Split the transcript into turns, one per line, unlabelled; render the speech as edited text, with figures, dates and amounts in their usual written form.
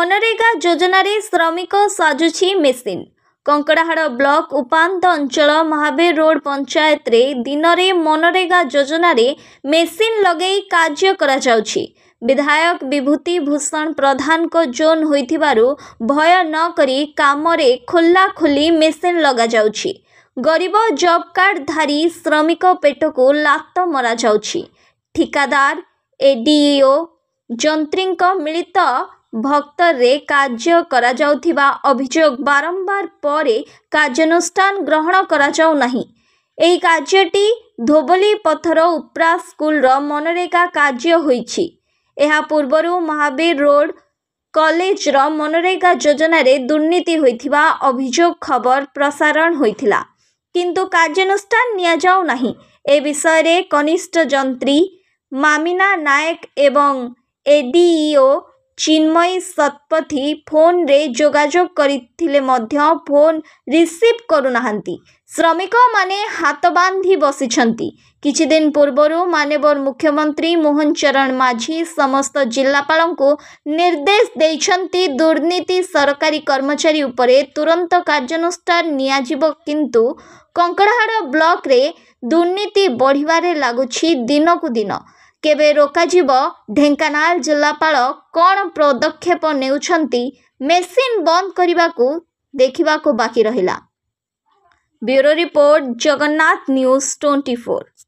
मनरेगा योजन श्रमिक साजुछि machine. Kankadahad block उपांत अंचल महावीर रोड पंचायत रे दिन रे मनरेगा योजन मेसीन लगई कार्य करा जाउछि। विधायक विभूति भूषण प्रधान को जोन होइथिबारु भय न करी काम रे खोला खोली मेसीन लगा जाउछि। गरीब जॉब कार्ड धारी श्रमिक पेट को लात मरा जाउछि। ठिकादार एडीओ जंत्रीक मिलित भक्तरे कार्य करा जाउथिबा अभियोग बारंबार परे कार्यानुष्ठान ग्रहण करा जाउ नाही। एही कार्यटी धोबली पथर उपरा स्कूल रो मनरेगा कार्य होईछि। एहा पूर्वरु महावीर रोड कॉलेज रो मनरेगा योजन रे दुर्नीति होइथिबा अभियोग खबर प्रसारण होइथिला, किंतु कार्यानुष्ठान निया जाउ नाही। ए विषय रे कनिष्ठ जंत्री मामिना नायक एवं एडीओ चिन्मयी शतपथी फोन रे जोगाजोग करिथिले मध्य फोन रिसीव करुनाहांती। श्रमिक माने हाथ बांधी बसिछंती। किछि दिन पूर्वरु माननीय मुख्यमंत्री मोहन चरण माझी समस्त जिल्लापाल को निर्देश देइछंती दुर्नीति सरकारी कर्मचारी उपरे तुरंत कार्यानुष्ठान नियाजिबो, किंतु कंकड़ाहाड़ ब्लॉक रे दुर्नीति बढ़िबारे लागुछि दिनकु दिन। केबे रोकाजिबो? ढेंकानाल जिल्लापाल कोन पदक्षेप नेउछंती मेसीन बंद करिबाकू देखिबाकू बाकी रहिला। Bureau report, Jagannath news 24।